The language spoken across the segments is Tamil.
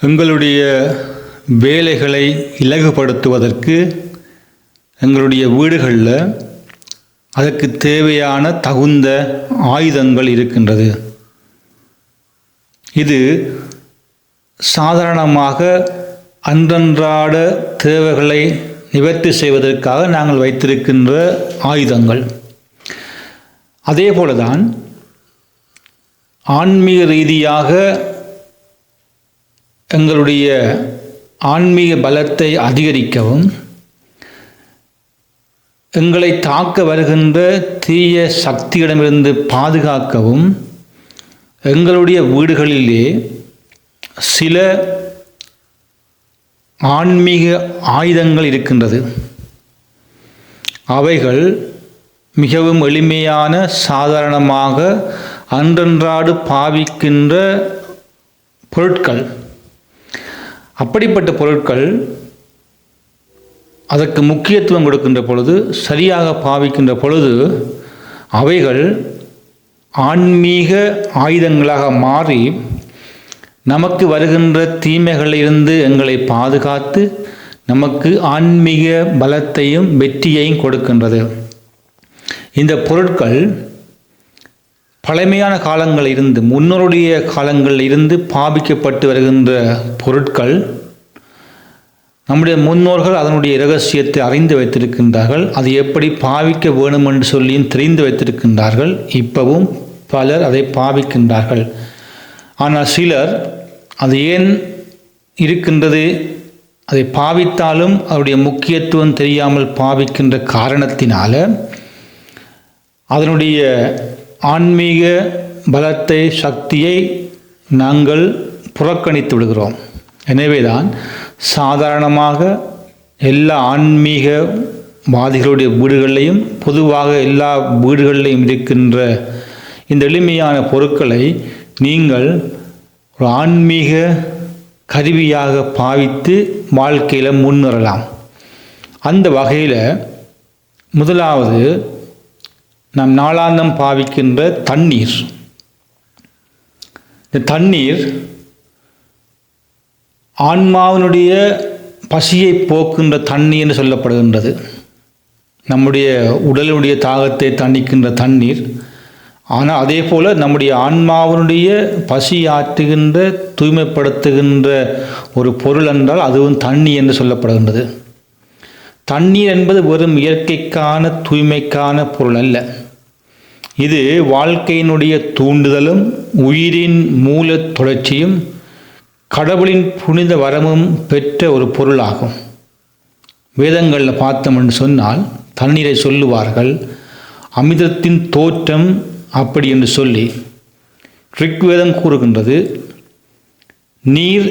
எங்களுடைய வேலைகளை இலகுபடுத்துவதற்கு எங்களுடைய வீடுகளில் அதற்கு தேவையான தகுந்த ஆயுதங்கள் இருக்கின்றது. இது சாதாரணமாக அன்றன்றாட தேவைகளை நிவர்த்தி செய்வதற்காக நாங்கள் வைத்திருக்கின்ற ஆயுதங்கள். அதே போலதான் ஆன்மீக ரீதியாக எங்களுடைய ஆன்மீக பலத்தை அதிகரிக்கவும், எங்களை தாக்க வருகின்ற தீய சக்தியிடமிருந்து பாதுகாக்கவும் எங்களுடைய வீடுகளிலே சில ஆன்மீக ஆயுதங்கள் இருக்கின்றது. அவைகள் மிகவும் எளிமையான, சாதாரணமாக அன்றன்றாடு பாவிக்கின்ற பொருட்கள். அப்படிப்பட்ட பொருட்கள் அதற்கு முக்கியத்துவம் கொடுக்கின்ற பொழுது, சரியாக பாவிக்கின்ற பொழுது அவைகள் ஆன்மீக ஆயுதங்களாக மாறி நமக்கு வருகின்ற தீமைகளிலிருந்து எங்களை பாதுகாத்து நமக்கு ஆன்மீக பலத்தையும் வெற்றியையும் கொடுக்கின்றது. இந்த பொருட்கள் பழமையான காலங்களில் இருந்து, முன்னோருடைய காலங்களில் இருந்து பாவிக்கப்பட்டு வருகின்ற பொருட்கள். நம்முடைய முன்னோர்கள் அதனுடைய இரகசியத்தை அறிந்து வைத்திருக்கின்றார்கள். அது எப்படி பாவிக்க வேணும் என்று சொல்லியும் தெரிந்து வைத்திருக்கின்றார்கள். இப்பவும் பலர் அதை பாவிக்கின்றார்கள். ஆனால் சிலர் அது ஏன் இருக்கின்றது, அதை பாவித்தாலும் அவருடைய முக்கியத்துவம் தெரியாமல் பாவிக்கின்ற காரணத்தினால அதனுடைய ஆன்மீக பலத்தை, சக்தியை நாங்கள் புறக்கணித்து விடுகிறோம். எனவேதான் சாதாரணமாக எல்லா ஆன்மீகவாதிகளுடைய வீடுகளிலையும், பொதுவாக எல்லா வீடுகளிலையும் இருக்கின்ற இந்த எளிமையான பொருட்களை நீங்கள் ஒரு ஆன்மீக கருவியாக பாவித்து வாழ்க்கையில் முன்னேறலாம். அந்த வகையில் முதலாவது நாம் நாளாந்தம் பாவிக்கின்ற தண்ணீர். இந்த தண்ணீர் ஆன்மாவினுடைய பசியை போக்குகின்ற தண்ணீர் என்று சொல்லப்படுகின்றது. நம்முடைய உடலுடைய தாகத்தை தணிக்கின்ற தண்ணீர். ஆனால் அதே போல் நம்முடைய ஆன்மாவினுடைய பசி ஆற்றுகின்ற, தூய்மைப்படுத்துகின்ற ஒரு பொருள் என்றால் அதுவும் தண்ணீர் என்று சொல்லப்படுகின்றது. தண்ணீர் என்பது வெறும் இயற்கைக்கான தூய்மைக்கான பொருள் அல்ல. இது வாழ்க்கையினுடைய தூண்டுதலும், உயிரின் மூல தொடர்ச்சியும், கடவுளின் புனித வரமும் பெற்ற ஒரு பொருளாகும். வேதங்களில் பார்த்தோம் என்று சொன்னால் தண்ணீரை சொல்லுவார்கள் அமிர்தத்தின் தோற்றம் அப்படி என்று சொல்லி. ரிக்வேதம் கூறுகின்றது, நீர்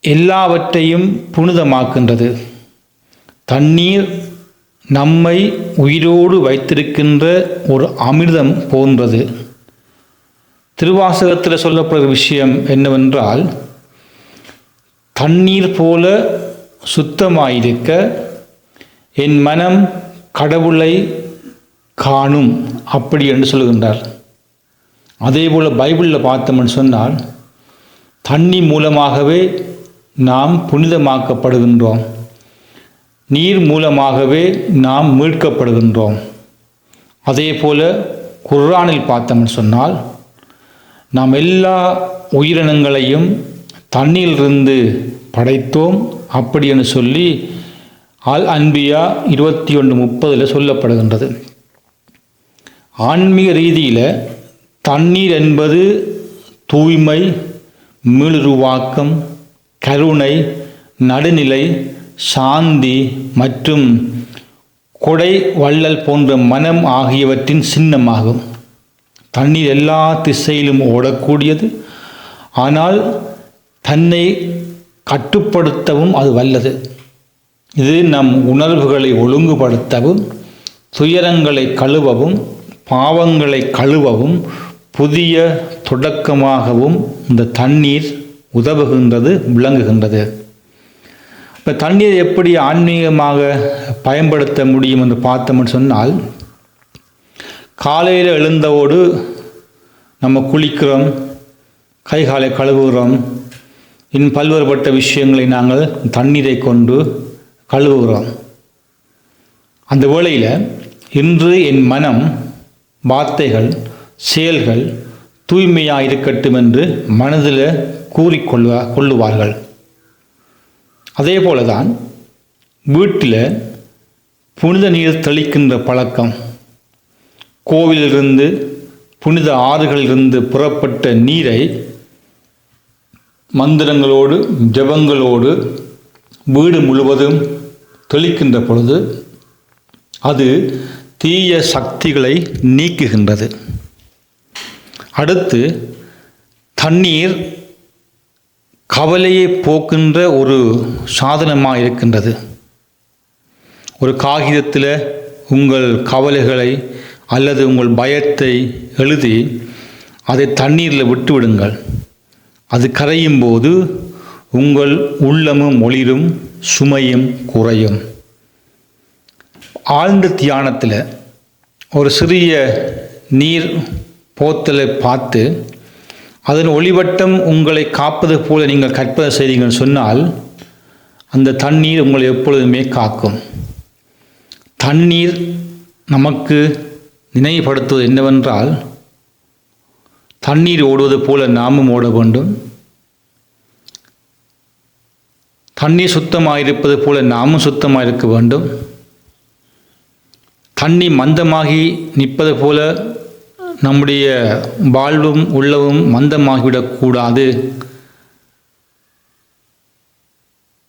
எல்லாவற்றையும் புனிதமாக்கின்றது. தண்ணீர் நம்மை உயிரோடு வைத்திருக்கின்ற ஒரு அமிர்தம் போன்றது. திருவாசகத்தில் சொல்லப்படுகிற விஷயம் என்னவென்றால், தண்ணீர் போல சுத்தமாயிருக்க என் மனம் கடவுளை காணும் அப்படி என்று சொல்கின்றார். அதே போல் பைபிளில் பார்த்தோம்னு சொன்னால் தண்ணி மூலமாகவே நாம் புனிதமாக்கப்படுகின்றோம். நீர் மூலமாகவே நாம் மீட்கப்படுகின்றோம். அதே போல் குர்ஆனில் பார்த்தோம்னு சொன்னால் நாம் எல்லா உயிரினங்களையும் தண்ணீரிலிருந்து படைத்தோம் அப்படி என்று சொல்லி அல் அன்பியா 21:30 சொல்லப்படுகின்றது. ஆன்மீக ரீதியில் தண்ணீர் என்பது தூய்மை, மீளுருவாக்கம், கருணை, நடுநிலை, சாந்தி மற்றும் கொடை வள்ளல் போன்ற மனம் ஆகியவற்றின் சின்னமாகும். தண்ணீர் எல்லா திசையிலும் ஓடக்கூடியது. ஆனால் தன்னை கட்டுப்படுத்தவும் அது வல்லது. இது நம் உணர்வுகளை ஒழுங்குபடுத்தவும், துயரங்களை கழுவவும், பாவங்களை கழுவவும், புதிய தொடக்கமாகவும் இந்த தண்ணீர் உதவுகின்றது, விளங்குகின்றது. இப்போ தண்ணீரை எப்படி ஆன்மீகமாக பயன்படுத்த முடியும் என்று பார்த்தோம்னு சொன்னால், காலையில் எழுந்தவோடு நம்ம குளிக்கிறோம், கை காலை கழுவுகிறோம், இன்னும் பல்வேறுபட்ட விஷயங்களை நாங்கள் தண்ணீரை கொண்டு கழுவுகிறோம். அந்த வேளையில் இன்று என் மனம், வார்த்தைகள், செயல்கள் தூய்மையாக இருக்கட்டும் என்று மனதில் கூறிக்கொள்ளுவார்கள். அதே போல தான் வீட்டில் புனித நீர் தெளிக்கின்ற பழக்கம், கோவிலிலிருந்து புனித ஆறுகளிலிருந்து புறப்பட்ட நீரை மந்திரங்களோடு ஜெபங்களோடு வீடு முழுவதும் தெளிக்கின்ற பொழுது அது தீய சக்திகளை நீக்குகின்றது. அடுத்து தண்ணீர் கவலையை போக்குகின்ற ஒரு சாதனமாக இருக்கின்றது. ஒரு காகிதத்தில் உங்கள் கவலைகளை அல்லது உங்கள் பயத்தை எழுதி அதை தண்ணீரில் விட்டுவிடுங்கள். அது கரையும் போது உங்கள் உள்ளமும் ஒளிரும், சுமையும் குறையும். ஆழ்ந்த தியானத்தில் ஒரு சிறிய நீர் போத்தலை பார்த்து அதன் ஒளிவட்டம் உங்களை காப்பது போல நீங்கள் கற்பனை செய்தீங்கன்னு சொன்னால் அந்த தண்ணீர் உங்களை எப்பொழுதுமே காக்கும். தண்ணீர் நமக்கு நினைவுபடுத்துவது என்னவென்றால், தண்ணீர் ஓடுவது போல நாமும் ஓட வேண்டும். தண்ணீர் சுத்தமாக இருப்பது போல நாமும் சுத்தமாக இருக்க வேண்டும். தண்ணி மந்தமாகி நிற்பது போல நம்முடைய வாழ்வும் உள்ளவும் மந்தமாகிவிடக்கூடாது.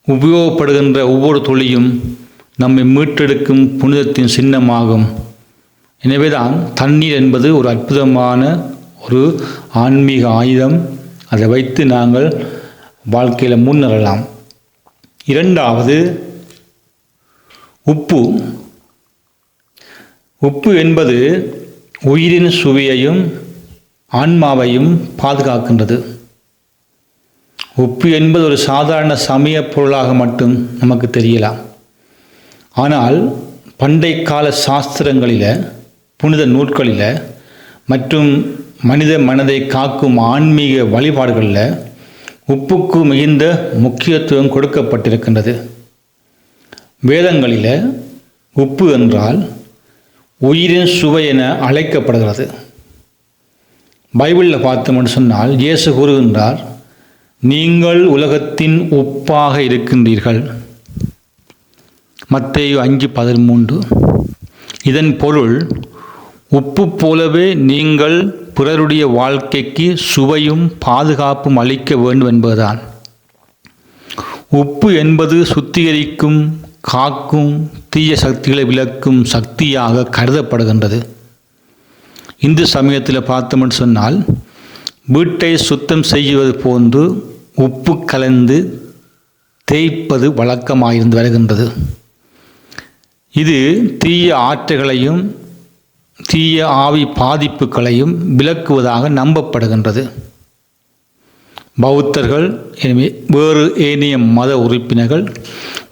உபயோகப்படுகின்ற ஒவ்வொரு துளியும் நம்மை மீட்டெடுக்கும் புனிதத்தின் சின்னமாகும். எனவேதான் தண்ணீர் என்பது ஒரு அற்புதமான ஒரு ஆன்மீக ஆயுதம். அதை வைத்து நாங்கள் வாழ்க்கையில் முன்னேறலாம். இரண்டாவது, உப்பு. உப்பு என்பது உயிரின் சுவையையும் ஆன்மாவையும் பாதுகாக்கின்றது. உப்பு என்பது ஒரு சாதாரண சமய பொருளாக மட்டும் நமக்கு தெரியலாம். ஆனால் பண்டை கால சாஸ்திரங்களில், புனித நூல்களில் மற்றும் மனித மனதை காக்கும் ஆன்மீக வழிபாடுகளில் உப்புக்கு மிகுந்த முக்கியத்துவம் கொடுக்கப்பட்டிருக்கின்றது. வேதங்களில் உப்பு என்றால் உயிரின் சுவை என அழைக்கப்படுகிறது. பைபிளில் பார்த்தோம்னு சொன்னால் இயேசு கூறுகின்றார், நீங்கள் உலகத்தின் உப்பாக இருக்கின்றீர்கள். மத்தேயு 5:13. இதன் பொருள், உப்பு போலவே நீங்கள் பிறருடைய வாழ்க்கைக்கு சுவையும் பாதுகாப்பும் அளிக்க வேண்டும் என்பதுதான். உப்பு என்பது சுத்திகரிக்கும், காக்கும், தீய சக்திகளை விலக்கும் சக்தியாக கருதப்படுகின்றது. இந்து சமயத்தில் பார்த்தோம்னு சொன்னால் வீட்டை சுத்தம் செய்வது போன்று உப்பு கலந்து தேய்ப்பது வழக்கமாயிருந்து வருகின்றது. இது தீய ஆற்றல்களையும் தீய ஆவி பாதிப்புகளையும் விலக்குவதாக நம்பப்படுகின்றது. பௌத்தர்கள், எனவே வேறு ஏனைய மத உறுப்பினர்கள்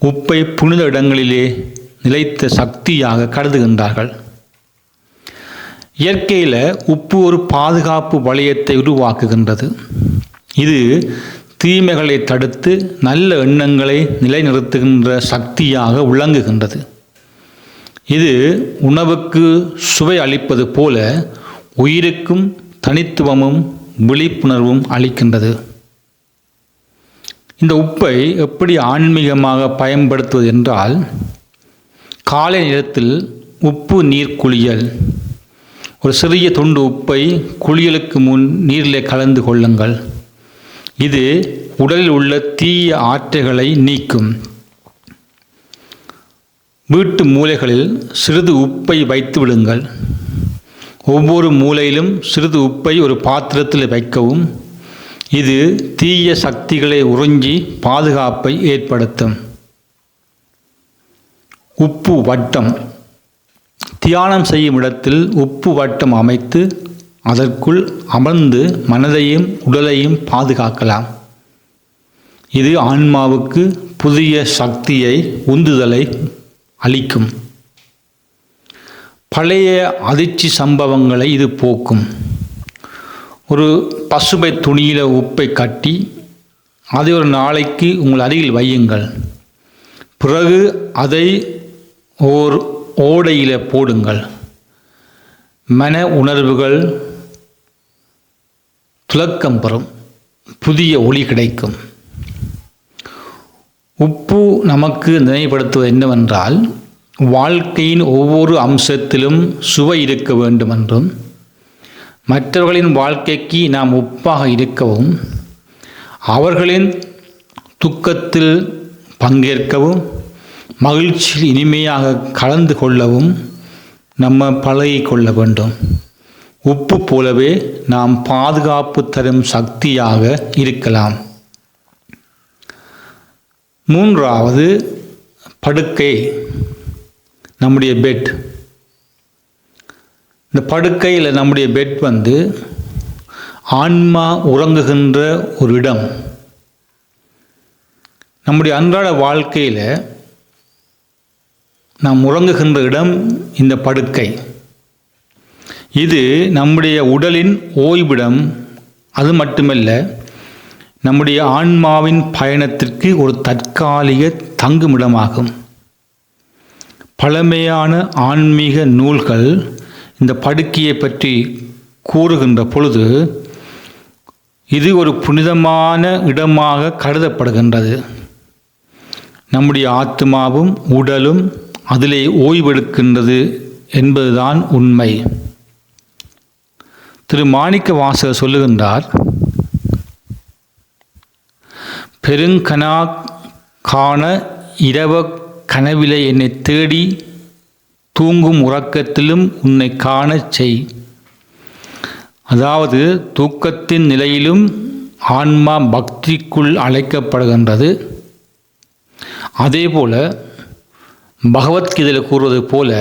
உப்பை புனித இடங்களிலே நிலைத்த சக்தியாக கருதுகின்றார்கள். இயற்கையில் உப்பு ஒரு பாதுகாப்பு வளையத்தை உருவாக்குகின்றது. இது தீமைகளை தடுத்து நல்ல எண்ணங்களை நிலைநிறுத்துகின்ற சக்தியாக விளங்குகின்றது. இது உணவுக்கு சுவை அளிப்பது போல உயிருக்கும் தனித்துவமும் விழிப்புணர்வும் அளிக்கின்றது. இந்த உப்பை எப்படி ஆன்மீகமாக பயன்படுத்துவது என்றால், காலை நேரத்தில் உப்பு நீர் குளியல். ஒரு சிறிய துண்டு உப்பை குளியலுக்கு முன் நீரில் கலந்து கொள்ளுங்கள். இது உடலில் உள்ள தீய ஆற்றல்களை நீக்கும். வீட்டு மூலைகளில் சிறிது உப்பை வைத்து விடுங்கள். ஒவ்வொரு மூலையிலும் சிறிது உப்பை ஒரு பாத்திரத்தில் வைக்கவும். இது தீய சக்திகளை உறிஞ்சி பாதுகாப்பை ஏற்படுத்தும். உப்பு வட்டம். தியானம் செய்யும் இடத்தில் உப்பு வட்டம் அமைத்து அதற்குள் அமர்ந்து மனதையும் உடலையும் பாதுகாக்கலாம். இது ஆன்மாவுக்கு புதிய சக்தியை, உந்துதலை அளிக்கும். பழைய அதிர்ச்சி சம்பவங்களை இது போக்கும். ஒரு பசுமை துணியில் உப்பை கட்டி அதை ஒரு நாளைக்கு உங்கள் அருகில் வையுங்கள். பிறகு அதை ஓர் ஓடையில் போடுங்கள். மன உணர்வுகள் துலக்கம் பெறும், புதிய ஒளி கிடைக்கும். உப்பு நமக்கு நினைவுபடுத்துவது என்னவென்றால், வாழ்க்கையின் ஒவ்வொரு அம்சத்திலும் சுவை இருக்க வேண்டும் என்றும், மற்றவர்களின் வாழ்க்கைக்கு நாம் உப்பாக இருக்கவும், அவர்களின் துக்கத்தில் பங்கேற்கவும், மகிழ்ச்சியில் இனிமையாக கலந்து கொள்ளவும் நம்ம பழகிக்கொள்ள வேண்டும். உப்பு போலவே நாம் பாதுகாப்பு தரும் சக்தியாக இருக்கலாம். மூன்றாவது படுக்கை, நம்முடைய பெட். இந்த படுக்கையில் நம்முடைய பெட் ஆன்மா உறங்குகின்ற ஒரு இடம். நம்முடைய அன்றாட வாழ்க்கையில் நாம் உறங்குகின்ற இடம் இந்த படுக்கை. இது நம்முடைய உடலின் ஓய்விடம். அது மட்டுமல்ல, நம்முடைய ஆன்மாவின் பயணத்திற்கு ஒரு தற்காலிக தங்குமிடமாகும். பழமையான ஆன்மீக நூல்கள் இந்த படுக்கையை பற்றி கூறுகின்ற பொழுது இது ஒரு புனிதமான இடமாக கருதப்படுகின்றது. நம்முடைய ஆத்மாவும் உடலும் அதிலே ஓய்வெடுக்கின்றது என்பதுதான் உண்மை. திரு மாணிக்க வாசகர் சொல்லுகின்றார், பெருங்கனா காண இரவ கனவிலே என்னை தேடி தூங்கும் உறக்கத்திலும் உன்னை காணச் செய். அதாவது தூக்கத்தின் நிலையிலும் ஆன்மா பக்திக்குள் அழைக்கப்படுகின்றது. அதேபோல பகவத்கீதையில் கூறுவது போல,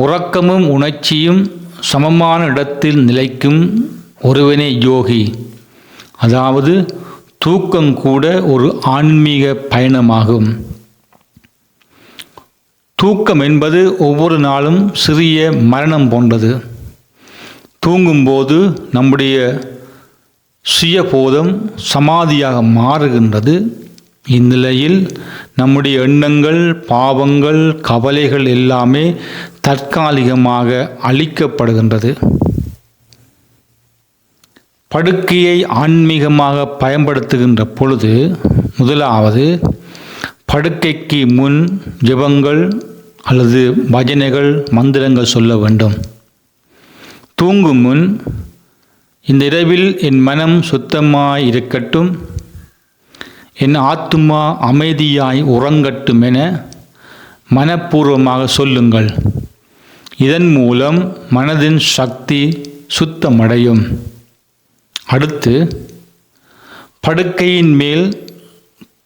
உறக்கமும் உணர்ச்சியும் சமமான இடத்தில் நிலைக்கும் ஒருவனே யோகி. அதாவது தூக்கம் கூட ஒரு ஆன்மீக பயணமாகும். தூக்கம் என்பது ஒவ்வொரு நாளும் சிறிய மரணம் போன்றது. தூங்கும்போது நம்முடைய சுயபோதம் சமாதியாக மாறுகின்றது. இந்நிலையில் நம்முடைய எண்ணங்கள், பாவங்கள், கவலைகள் எல்லாமே தற்காலிகமாக அழிக்கப்படுகின்றது. படுக்கையை ஆன்மீகமாக பயன்படுத்துகின்ற பொழுது, முதலாவது படுக்கைக்கு முன் ஜெபங்கள் அல்லது பஜனைகள், மந்திரங்கள் சொல்ல வேண்டும். தூங்கும் முன் இந்த இரவில் என் மனம் சுத்தமாய் இருக்கட்டும், என் ஆத்துமா அமைதியாய் உறங்கட்டும் என மனப்பூர்வமாக சொல்லுங்கள். இதன் மூலம் மனதின் சக்தி சுத்தமடையும். அடுத்து, படுக்கையின் மேல்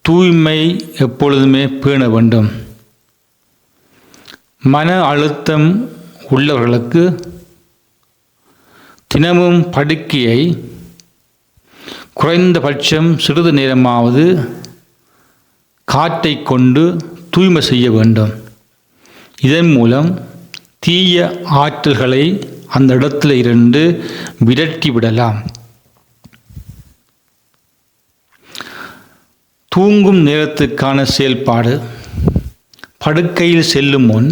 தூய்மை எப்பொழுதுமே பேண வேண்டும். மன அழுத்தம் உள்ளவர்களுக்கு தினமும் படுக்கையை குறைந்தபட்சம் சிறிது நேரமாவது காற்றை கொண்டு தூய்மை செய்ய வேண்டும். இதன் மூலம் தீய ஆற்றல்களை அந்த இடத்துல இருந்து விரட்டி விடலாம். தூங்கும் நேரத்துக்கான செயல்பாடு. படுக்கையில் செல்லும் முன்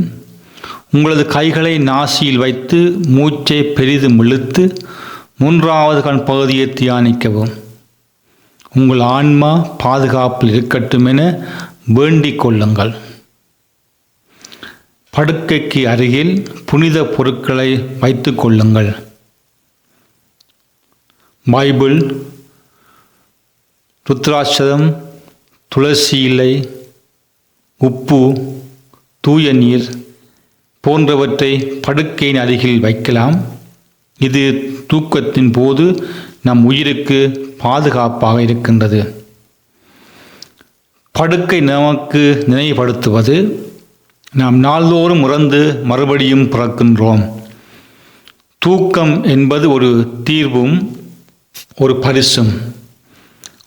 உங்களது கைகளை நாசியில் வைத்து மூச்சை பெரிதும் இழுத்து 3வது கண் பகுதியை தியானிக்கவும். உங்கள் ஆன்மா பாதுகாப்பில் இருக்கட்டும் என வேண்டிக் கொள்ளுங்கள். படுக்கைக்கு அருகில் புனித பொருட்களை வைத்து கொள்ளுங்கள். பைபிள், ருத்ராட்சதம், துளசி இலை, உப்பு, தூய நீர் போன்றவற்றை படுக்கையின் அருகில் வைக்கலாம். இது தூக்கத்தின் போது நம் உயிருக்கு பாதுகாப்பாக இருக்கின்றது. படுக்கை நமக்கு நினைவுபடுத்துவது, நாம் நாள்தோறும் இறந்து மறுபடியும் பிறக்கின்றோம். தூக்கம் என்பது ஒரு தீர்வும் ஒரு பரிசும்.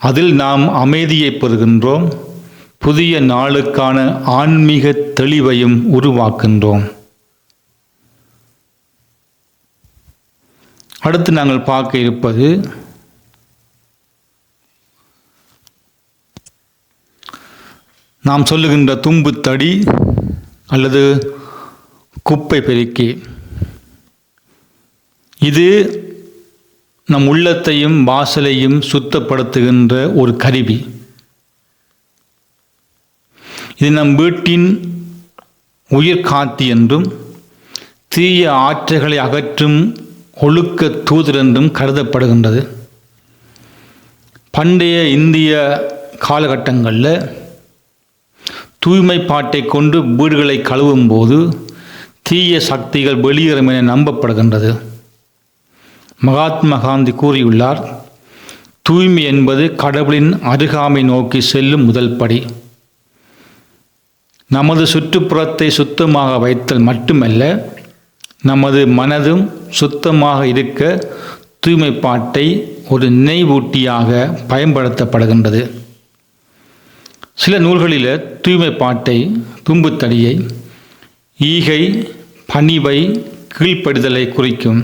அதில் நாம் அமைதியை பெறுகின்றோம். புதிய நாளுக்கான ஆன்மீக தெளிவையும் உருவாக்கின்றோம். அடுத்து நாங்கள் பார்க்க இருப்பது நாம் சொல்லுகின்ற தும்புத்தடி அல்லது குப்பை பெருக்கி, இது நம் உள்ளத்தையும் வாசலையும் சுத்தப்படுத்துகின்ற ஒரு கருவி. இது நம் வீட்டின் உயிர் காத்தி என்றும் தீய ஆற்றல்களை அகற்றும் ஒழுக்க தூதர் என்றும் கருதப்படுகின்றது. பண்டைய இந்திய காலகட்டங்களில் தூய்மைப்பாட்டை கொண்டு வீடுகளை கழுவும் போது தீய சக்திகள் வெளியேறும் என நம்பப்படுகின்றது. மகாத்மா காந்தி கூறியுள்ளார், தூய்மை என்பது கடவுளின் அருகாமை நோக்கி செல்லும் முதல் படி. நமது சுற்றுப்புறத்தை சுத்தமாக வைத்தல் மட்டுமல்ல, நமது மனதும் சுத்தமாக இருக்க தூய்மைப்பாட்டை ஒரு நினைவூட்டியாக பயன்படுத்தப்படுகின்றது. சில நூல்களில் தூய்மைப்பாட்டை, தும்புத்தடியை ஈகை, பணிவை, கீழ்ப்படிதலை குறிக்கும்.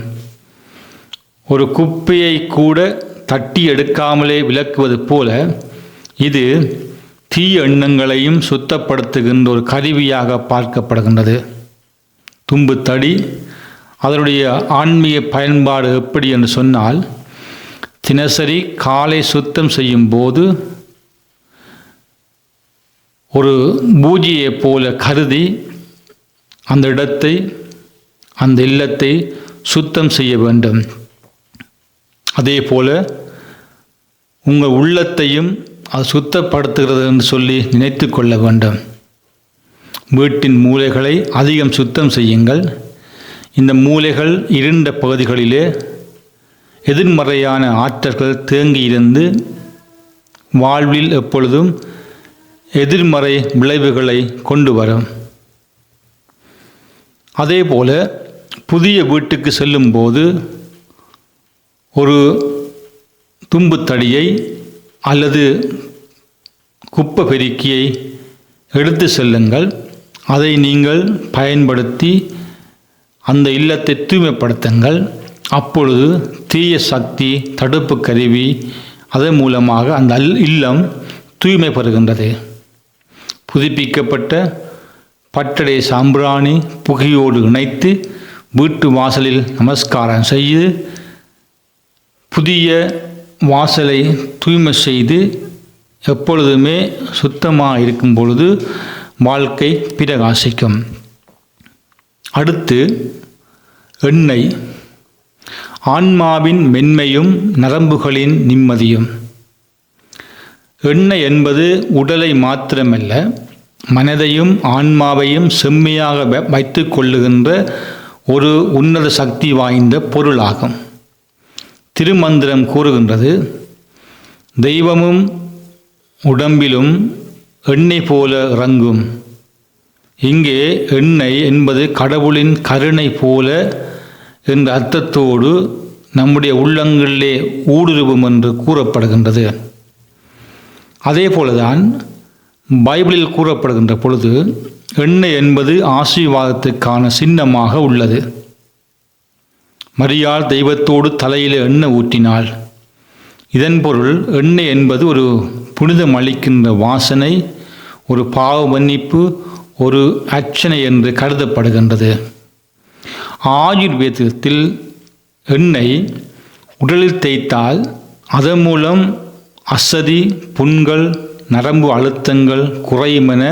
ஒரு குப்பையை கூட தட்டி எடுக்காமலே விலக்குவது போல இது தீய எண்ணங்களையும் சுத்தப்படுத்துகின்ற ஒரு கருவியாக பார்க்கப்படுகின்றது. தும்புத்தடி அதனுடைய ஆன்மீக பயன்பாடு எப்படி என்று சொன்னால், தினசரி காலை சுத்தம் செய்யும் போது ஒரு பூஜையை போல கருதி அந்த இடத்தை, அந்த இல்லத்தை சுத்தம் செய்ய வேண்டும். அதே போல உங்கள் உள்ளத்தையும் அது சுத்தப்படுத்துகிறது என்று சொல்லி நினைத்து கொள்ள வேண்டும். வீட்டின் மூலைகளை அதிகம் சுத்தம் செய்யுங்கள். இந்த மூலைகள் இருண்ட பகுதிகளிலே எதிர்மறையான ஆற்றல்கள் தேங்கி இருந்து வாழ்வில் எப்பொழுதும் எதிர்மறை விளைவுகளை கொண்டு வரும். அதே போல புதிய வீட்டுக்கு செல்லும்போது ஒரு தும்புத்தடியை அல்லது குப்பை பெருக்கியை எடுத்து செல்லுங்கள். அதை நீங்கள் பயன்படுத்தி அந்த இல்லத்தை தூய்மைப்படுத்துங்கள். அப்பொழுது தீய சக்தி தடுப்பு கருவி அதன் மூலமாக அந்த இல்லம் தூய்மை பெறுகின்றது. புதுப்பிக்கப்பட்ட பட்டடை சாம்பிராணி புகையோடு இணைத்து வீட்டு வாசலில் நமஸ்காரம் செய்து புதிய வாசலை தூய்மை செய்து எப்பொழுதுமே சுத்தமாக இருக்கும் பொழுது வாழ்க்கை பிரகாசிக்கும். அடுத்து எண்ணெய், ஆன்மாவின் மென்மையும் நரம்புகளின் நிம்மதியும். எண்ணெய் என்பது உடலை மாத்திரமல்ல, மனதையும் ஆன்மாவையும் செம்மையாக வைத்து கொள்ளுகின்ற ஒரு உன்னத சக்தி வாய்ந்த பொருளாகும். திருமந்திரம் கூறுகின்றது, தெய்வமும் உடம்பிலும் எண்ணெய் போல இறங்கும். இங்கே எண்ணெய் என்பது கடவுளின் கருணை போல என்ற அர்த்தத்தோடு நம்முடைய உள்ளங்களிலே ஊடுருவும் என்று கூறப்படுகின்றது. அதே போலதான் பைபிளில் கூறப்படுகின்ற பொழுது எண்ணெய் என்பது ஆசீர்வாதத்துக்கான சின்னமாக உள்ளது. மரியாள் தெய்வத்தோடு தலையில் எண்ணெய் ஊற்றினாள். இதன் பொருள் எண்ணெய் என்பது ஒரு புனிதம் அளிக்கின்ற வாசனை, ஒரு பாவ மன்னிப்பு, ஒரு அர்ச்சனை என்று கருதப்படுகின்றது. ஆயுர்வேதத்தில் எண்ணெய் உடலில் தேய்த்தால் அதன் மூலம் அசதி, புண்கள், நரம்பு அழுத்தங்கள் குறையும் என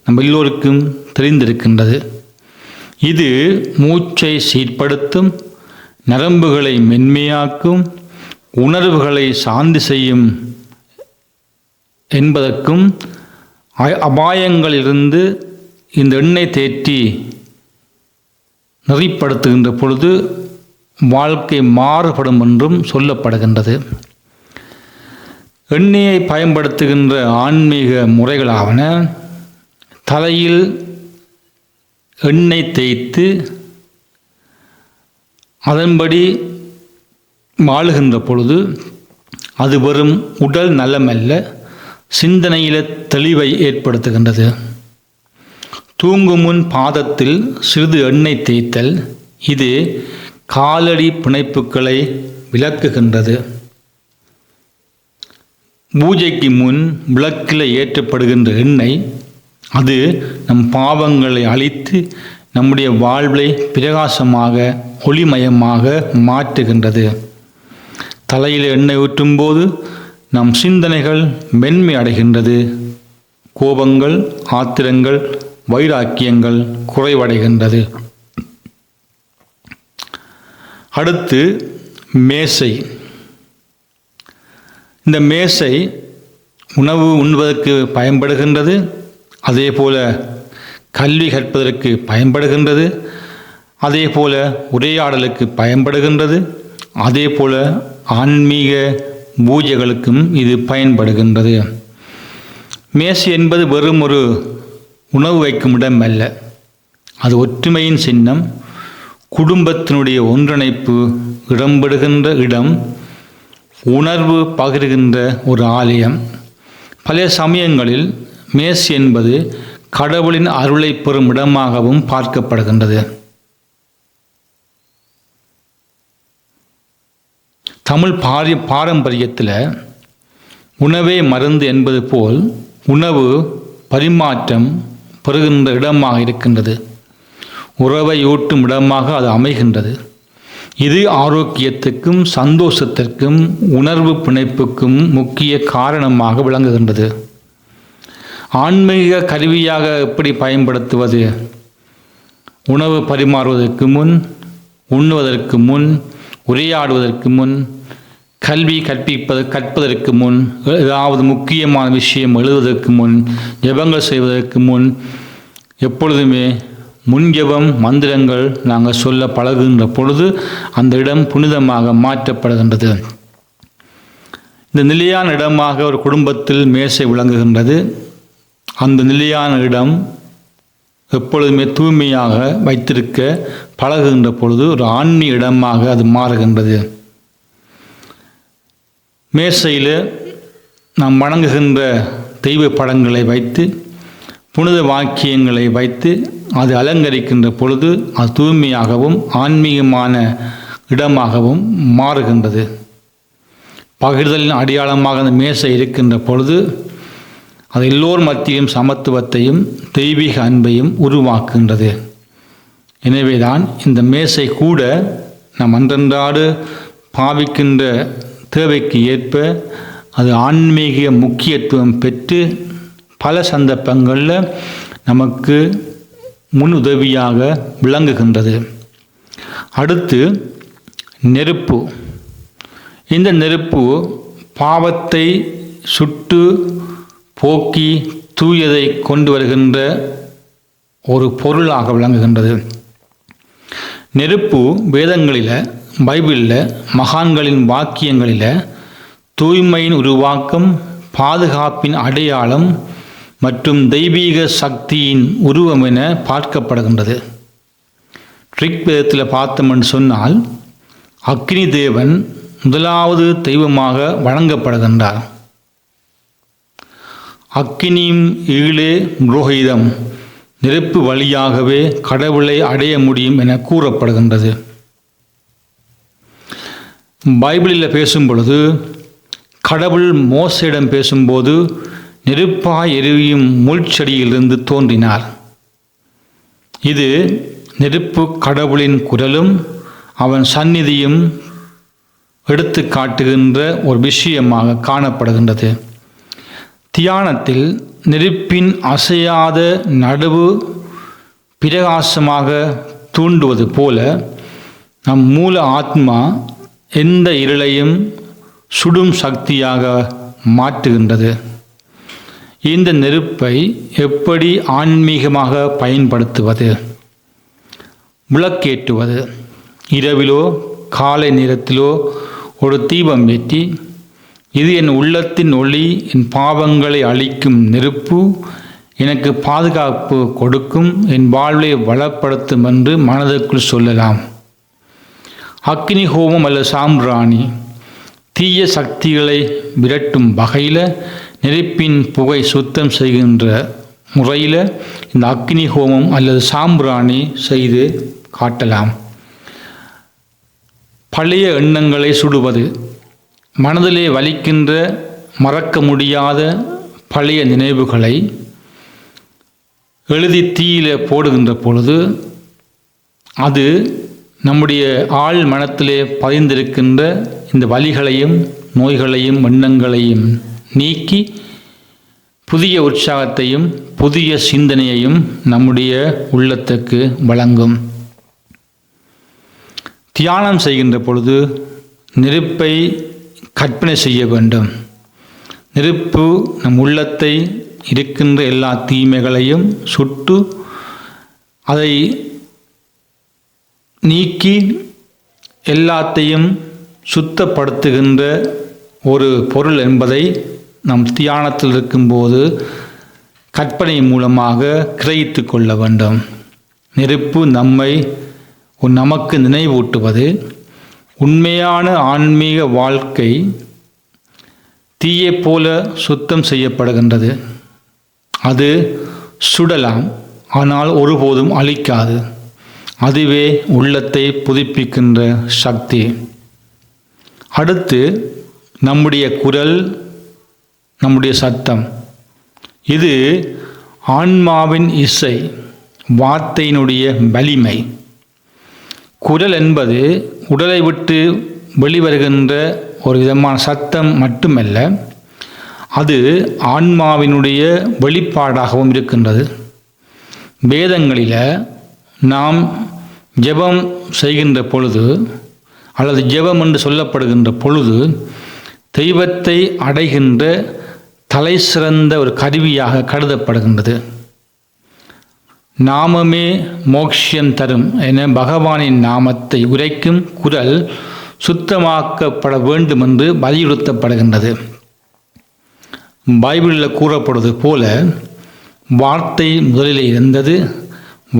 நம்ம எல்லோருக்கும் தெரிந்திருக்கின்றது. இது மூச்சை சீர்படுத்தும், நரம்புகளை மென்மையாக்கும், உணர்வுகளை சாந்தி செய்யும் என்பதற்கும் அபாயங்களிலிருந்து இந்த எண்ணெய் தேற்றி நெறிப்படுத்துகின்ற பொழுது வாழ்க்கை மாறுபடும் என்றும் சொல்லப்படுகின்றது. எண்ணெயை பயன்படுத்துகின்ற ஆன்மீக முறைகளாவன தலையில் எண்ணெய் தேய்த்து அதன்படி வாழுகின்ற பொழுது அது வெறும் உடல் நலமல்ல, சிந்தனையில் தெளிவை ஏற்படுத்துகின்றது. தூங்கும் முன் பாதத்தில் சிறிது எண்ணெய் தேய்த்தல், இது காலடி பிணைப்புகளை விளக்குகின்றது. பூஜைக்கு முன் விளக்கில் ஏற்றப்படுகின்ற எண்ணெய் அது நம் பாவங்களை அழித்து நம்முடைய வாழ்வை பிரகாசமாக ஒளிமயமாக மாற்றுகின்றது. தலையில் எண்ணெய் ஊற்றும்போது நம் சிந்தனைகள் மென்மை அடைகின்றது. கோபங்கள், ஆத்திரங்கள், வைராக்கியங்கள் குறைவடைகின்றது. அடுத்து மேசை. இந்த மேசை உணவு உண்பதற்கு பயன்படுகின்றது. அதே போல கல்வி கற்பதற்கு பயன்படுகின்றது. அதே போல உரையாடலுக்கு பயன்படுகின்றது. அதே போல ஆன்மீக பூஜைகளுக்கும் இது பயன்படுகின்றது. மேசை என்பது வெறும் ஒரு உணவு வைக்கும் இடம் அல்ல. அது ஒற்றுமையின் சின்னம், குடும்பத்தினுடைய ஒன்றிணைப்பு இடம்பெறுகின்ற இடம், உணர்வு பகிர்கின்ற ஒரு ஆலயம். பல சமயங்களில் மேசை என்பது கடவுளின் அருளை பெறும் இடமாகவும் பார்க்கப்படுகின்றது. தமிழ் பாரம்பரியத்தில் உணவே மருந்து என்பது போல் உணவு பரிமாற்றம் பெறுகின்ற இடமாக இருக்கின்றது. உறவை ஊட்டும் இடமாக அது அமைகின்றது. இது ஆரோக்கியத்துக்கும் சந்தோஷத்திற்கும் உணர்வு பிணைப்புக்கும் முக்கிய காரணமாக விளங்குகின்றது. ஆன்மீக கருவியாக எப்படி பயன்படுத்துவது? உணவு பரிமாறுவதற்கு முன், உண்ணுவதற்கு முன், உரையாடுவதற்கு முன், கல்வி கற்பதற்கு முன், ஏதாவது முக்கியமான விஷயம் எழுதுவதற்கு முன், ஜெபங்கள் செய்வதற்கு முன், எப்பொழுதுமே முன்ஜெபம் மந்திரங்கள் நாங்கள் சொல்ல பழகுகின்ற பொழுது அந்த இடம் புனிதமாக மாற்றப்படுகின்றது. இந்த நிலையான இடமாக ஒரு குடும்பத்தில் மேசை விளங்குகின்றது. அந்த நிலையான இடம் எப்பொழுதுமே தூய்மையாக வைத்திருக்க பழகுகின்ற பொழுது ஒரு ஆன்மீக இடமாக அது மாறுகின்றது. மேசையில் நாம் வணங்குகின்ற தெய்வ படங்களை வைத்து, புனித வாக்கியங்களை வைத்து அது அலங்கரிக்கின்ற பொழுது அது தூய்மையாகவும் ஆன்மீகமான இடமாகவும் மாறுகின்றது. பகிர்தலின் அடையாளமாக அந்த மேசை இருக்கின்ற பொழுது அது எல்லோர் மத்தியும் சமத்துவத்தையும் தெய்வீக அன்பையும் உருவாக்குகின்றது. எனவேதான் இந்த மேசை கூட நம் அன்றன்றாடு பாவிக்கின்ற தேவைக்கு ஏற்ப அது ஆன்மீக முக்கியத்துவம் பெற்று பல சந்தர்ப்பங்களில் நமக்கு முன் உதவியாக விளங்குகின்றது. அடுத்து நெருப்பு. இந்த நெருப்பு பாவத்தை சுட்டு போக்கி தூயதை கொண்டு வருகின்ற ஒரு பொருளாக விளங்குகின்றது. நெருப்பு வேதங்களில், பைபிளில், மகான்களின் வாக்கியங்களில் தூய்மையின் உருவாக்கம், பாதுகாப்பின் அடையாளம் மற்றும் தெய்வீக சக்தியின் உருவம் என பார்க்கப்படுகின்றது. ரிக் வேதத்தில் பார்த்தோம்னு சொன்னால் அக்னி தேவன் முதலாவது தெய்வமாக வழங்கப்படுகின்றார். அக்கினியும் ஈழே புரோகிதம், நெருப்பு வழியாகவே கடவுளை அடைய முடியும் என கூறப்படுகின்றது. பைபிளில் பேசும் பொழுது கடவுள் மோசையிடம் பேசும்போது நெருப்பாய் எரியும் முள்செடியிலிருந்து தோன்றினார். இது நெருப்பு கடவுளின் குரலும் அவன் சந்நிதியும் எடுத்து காட்டுகின்ற ஒரு விஷயமாக காணப்படுகின்றது. தியானத்தில் நெருப்பின் அசையாத நடுவு பிரகாசமாக தூண்டுவது போல நம் மூல ஆத்மா எந்த இருளையும் சுடும் சக்தியாக மாற்றுகின்றது. இந்த நெருப்பை எப்படி ஆன்மீகமாக பயன்படுத்துவது? விளக்கேற்றுவது. இரவிலோ காலை நேரத்திலோ ஒரு தீபம் ஏற்றி, இது என் உள்ளத்தின் ஒளி, என் பாவங்களை அழிக்கும் நெருப்பு, எனக்கு பாதுகாப்பு கொடுக்கும், என் வாழ்வை வளப்படுத்தும் என்று மனதிற்குள் சொல்லலாம். அக்னி ஹோமம் அல்லது சாம்பிராணி தீய சக்திகளை விரட்டும் வகையில் நெருப்பின் புகை சுத்தம் செய்கின்ற முறையில் இந்த அக்னி ஹோமம் அல்லது சாம்பிராணி செய்து காட்டலாம். பழைய எண்ணங்களை சுடுவது. மனதிலே வலிக்கின்ற மறக்க முடியாத பழைய நினைவுகளை எழுதி தீயில போடுகின்ற பொழுது அது நம்முடைய ஆழ் மனத்திலே பதிந்திருக்கின்ற இந்த வலிகளையும் நோய்களையும் எண்ணங்களையும் நீக்கி புதிய உற்சாகத்தையும் புதிய சிந்தனையையும் நம்முடைய உள்ளத்துக்கு வழங்கும். தியானம் செய்கின்ற பொழுது நெருப்பை கற்பனை செய்ய வேண்டும். நெருப்பு நம் உள்ளத்தை இருக்கின்ற எல்லா தீமைகளையும் சுட்டு அதை நீக்கி எல்லாத்தையும் சுத்தப்படுத்துகின்ற ஒரு பொருள் என்பதை நம் தியானத்தில் இருக்கும்போது கற்பனை மூலமாக கிரகித்து கொள்ள வேண்டும். நெருப்பு நமக்கு நினைவூட்டுவது உண்மையான ஆன்மீக வாழ்க்கை தீயை போல சுத்தம் செய்யப்படுகின்றது. அது சுடலாம், ஆனால் ஒருபோதும் அழிக்காது. அதுவே உள்ளத்தை புதுப்பிக்கின்ற சக்தி. அடுத்து நம்முடைய குரல், நம்முடைய சத்தம். இது ஆன்மாவின் இசை, வார்த்தையினுடைய வலிமை. குரல் என்பது உடலை விட்டு வெளிவருகின்ற ஒரு விதமான சத்தம் மட்டுமல்ல, அது ஆன்மாவினுடைய வெளிப்பாடாகவும் இருக்கின்றது. வேதங்களில் நாம் ஜெபம் செய்கின்ற பொழுது அல்லது ஜெபம் என்று சொல்லப்படுகின்ற பொழுது தெய்வத்தை அடைகின்ற தலை சிறந்த ஒரு கருவியாக கருதப்படுகின்றது. நாமமே மோட்சியம் தரும் என பகவானின் நாமத்தை உரைக்கும் குரல் சுத்தமாக்கப்பட வேண்டும் என்று வலியுறுத்தப்படுகின்றது. பைபிளில் கூறப்படுவது போல வார்த்தை முதலில் இருந்தது,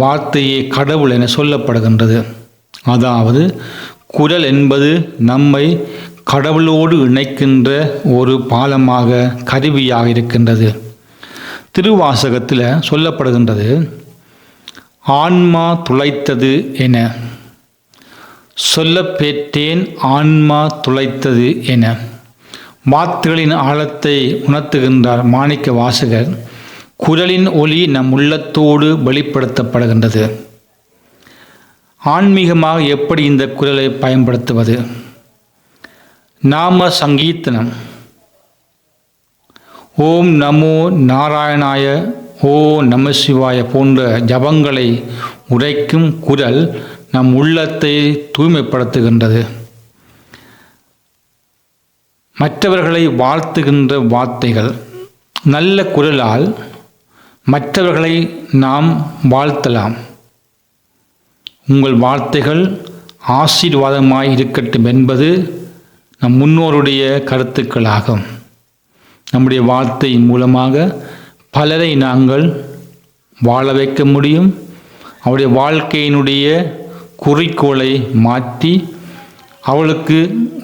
வார்த்தையே கடவுள் என சொல்லப்படுகின்றது. அதாவது குரல் என்பது நம்மை கடவுளோடு இணைக்கின்ற ஒரு பாலமாக, கருவியாக இருக்கின்றது. திருவாசகத்தில் சொல்லப்படுகின்றது, ஆன்மா துளைத்தது என சொல்லப் பெற்றேன், ஆன்மா துளைத்தது என. வார்த்தைகளின் ஆழத்தை உணர்த்துகின்றார் மாணிக்க வாசகர். குரலின் ஒலி நம் உள்ளத்தோடு வெளிப்படுத்தப்படுகின்றது. ஆன்மீகமாக எப்படி இந்த குரலை பயன்படுத்துவது? நாம சங்கீர்த்தனம், ஓம் நமோ நாராயணாய, ஓ நம சிவாய போன்ற ஜபங்களை உரைக்கும் குரல் நம் உள்ளத்தை தூய்மைப்படுத்துகின்றது. மற்றவர்களை வாழ்த்துகின்ற வார்த்தைகள். நல்ல குரலால் மற்றவர்களை நாம் வாழ்த்தலாம். உங்கள் வார்த்தைகள் ஆசீர்வாதமாய் இருக்கட்டும் என்பது நம் முன்னோருடைய கருத்துக்களாகும். நம்முடைய வார்த்தை மூலமாக பலரை நாங்கள் வாழ வைக்க முடியும். அவருடைய வாழ்க்கையினுடைய குறிக்கோளை மாற்றி அவளுக்கு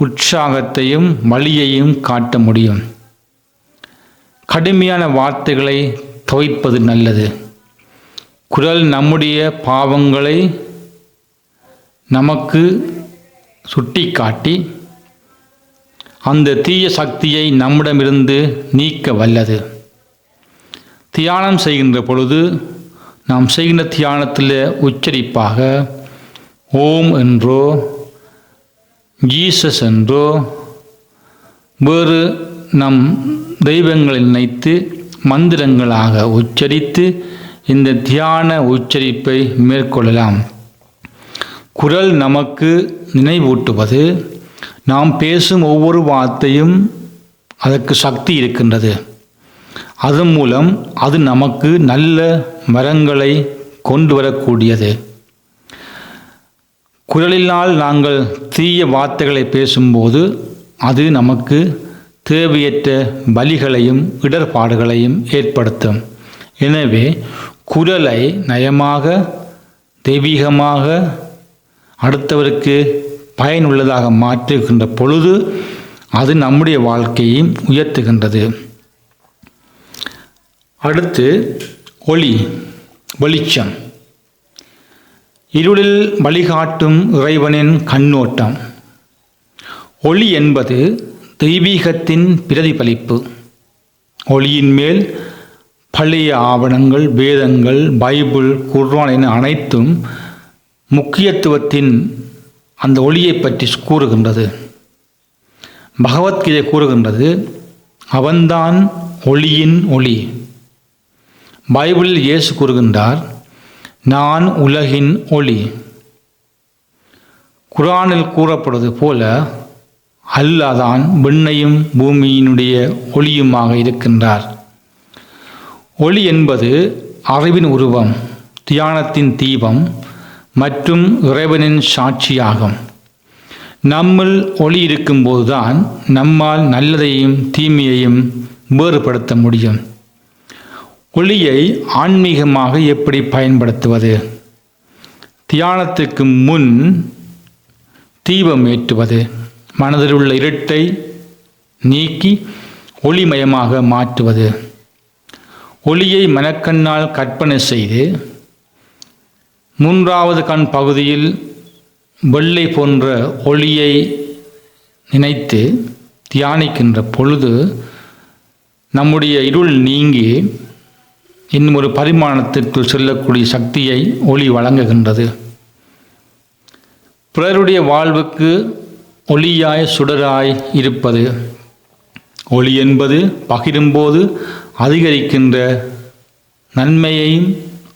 உற்சாகத்தையும் வழியையும் காட்ட முடியும். கடுமையான வார்த்தைகளை தவிர்ப்பது நல்லது. குரல் நம்முடைய பாவங்களை நமக்கு சுட்டி காட்டி அந்த தீய சக்தியை நம்மிடமிருந்து நீக்க வல்லது. தியானம் செய்கின்ற பொழுது நாம் செய்கின்ற தியானத்தில் உச்சரிப்பாக ஓம் என்றோ ஜீசஸ் என்றோ வேறு நம் தெய்வங்களை நினைத்து மந்திரங்களாக உச்சரித்து இந்த தியான உச்சரிப்பை மேற்கொள்ளலாம். குரல் நமக்கு நினைவூட்டுவது, நாம் பேசும் ஒவ்வொரு வார்த்தையும் அதற்கு சக்தி இருக்கின்றது. அதன் மூலம் அது நமக்கு நல்ல மரங்களை கொண்டு வரக்கூடியது. குரலினால் நாங்கள் தீய வார்த்தைகளை பேசும்போது அது நமக்கு தேவையற்ற வலிகளையும் இடர்பாடுகளையும் ஏற்படுத்தும். எனவே குரலை நயமாக, தெய்வீகமாக, அடுத்தவருக்கு பயனுள்ளதாக மாற்றுகின்ற பொழுது அது நம்முடைய வாழ்க்கையை உயர்த்துகின்றது. அடுத்து ஒளி, வெளிச்சம். இருளில் வழிகாட்டும் இறைவனின் கண்ணோட்டம். ஒளி என்பது தெய்வீகத்தின் பிரதிபலிப்பு. ஒளியின் மேல் பழைய ஆவணங்கள், வேதங்கள், பைபிள், குர்ஆன் என அனைத்தும் முக்கியத்துவத்தின் அந்த ஒளியை பற்றி கூறுகின்றது. பகவத்கீதை கூறுகின்றது, அவன்தான் ஒளியின் ஒளி. பைபிளில் இயேசு கூறுகின்றார், நான் உலகின் ஒளி. குர்ஆனில் கூறப்படுவது போல அல்லாஹ் தான் விண்ணையும் பூமியினுடைய ஒளியுமாக இருக்கின்றார். ஒளி என்பது அறிவின் உருவம், தியானத்தின் தீபம் மற்றும் இறைவனின் சாட்சியாகும். நம்மில் ஒளி இருக்கும்போதுதான் நம்மால் நல்லதையும் தீமையையும் வேறுபடுத்த முடியும். ஒளியை ஆன்மீகமாக எப்படி பயன்படுத்துவது? தியானத்துக்கு முன் தீபம் ஏற்றுவது, மனதில் உள்ள இருட்டை நீக்கி ஒளிமயமாக மாற்றுவது. ஒளியை மனக்கண்ணால் கற்பனை செய்து மூன்றாவது கண் பகுதியில் வெள்ளை போன்ற ஒளியை நினைத்து தியானிக்கின்ற பொழுது நம்முடைய இருள் நீங்கி இன்னும் ஒரு பரிமாணத்திற்குள் செல்லக்கூடிய சக்தியை ஒளி வழங்குகின்றது. பிறருடைய வாழ்வுக்கு ஒளியாய் சுடராய் இருப்பது. ஒளி என்பது பகிரும்போது அதிகரிக்கின்ற நன்மையையும்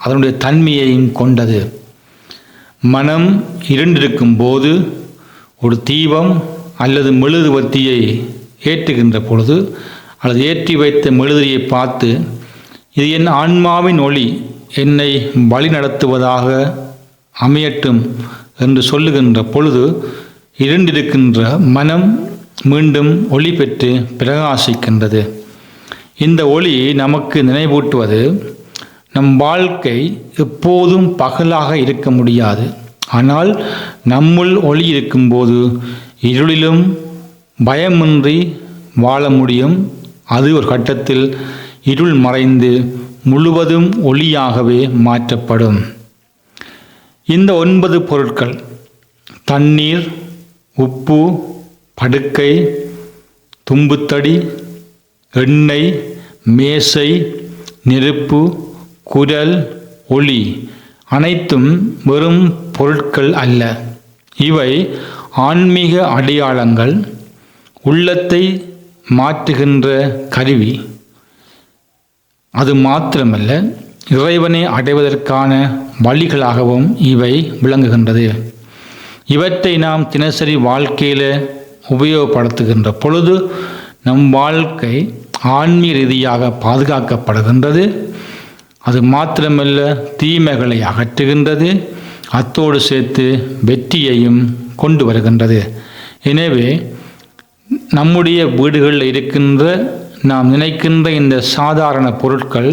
அதனுடைய தன்மையையும் கொண்டது. மனம் இருண்டிருக்கும் போது ஒரு தீபம் அல்லது மெழுகுவர்த்தியை ஏற்றுகின்ற பொழுது அல்லது ஏற்றி வைத்த மெழுதிரியை பார்த்து, இது என் ஆன்மாவின் ஒளி, என்னை வழி நடத்துவதாக அமையட்டும் என்று சொல்லுகின்ற பொழுது இருண்டிருக்கின்ற மனம் மீண்டும் ஒளி பெற்று பிரகாசிக்கின்றது. இந்த ஒளி நமக்கு நினைவூட்டுவது, நம் வாழ்க்கை எப்போதும் பகலாக இருக்க முடியாது. ஆனால் நம்முள் ஒளி இருக்கும்போது இருளிலும் பயமின்றி வாழ முடியும். அது ஒரு கட்டத்தில் இருள் மறைந்து முழுவதும் ஒளியாகவே மாற்றப்படும். இந்த 9 பொருட்கள், தண்ணீர், உப்பு, படுக்கை, தும்புத்தடி, எண்ணெய், மேசை, நெருப்பு, குரல், ஒளி அனைத்தும் வெறும் பொருட்கள் அல்ல. இவை ஆன்மீக அடையாளங்கள், உள்ளத்தை மாற்றுகின்ற கருவி. அது மாத்திரமல்ல, இறைவனை அடைவதற்கான வழிகளாகவும் இவை விளங்குகின்றது. இவற்றை நாம் தினசரி வாழ்க்கையில் உபயோகப்படுத்துகின்ற பொழுது நம் வாழ்க்கை ஆன்மீக ரீதியாக பாதுகாக்கப்படுகின்றது. அது மாத்திரமல்ல, தீமைகளை அகற்றுகின்றது, அத்தோடு சேர்த்து வெற்றியையும் கொண்டு வருகின்றது. எனவே நம்முடைய வீடுகளில் இருக்கின்ற நாம் நினைக்கின்ற இந்த சாதாரண பொருட்கள்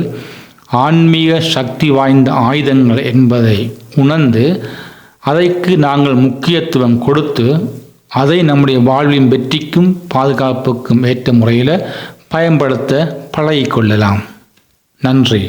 ஆன்மீக சக்தி வாய்ந்த ஆயுதங்கள் என்பதை உணர்ந்து அதற்கு நாங்கள் முக்கியத்துவம் கொடுத்து அதை நம்முடைய வாழ்வின் வெற்றிக்கும் பாதுகாப்புக்கும் ஏற்ற முறையில் பயன்படுத்த பழகிக்கொள்ளலாம். நன்றி.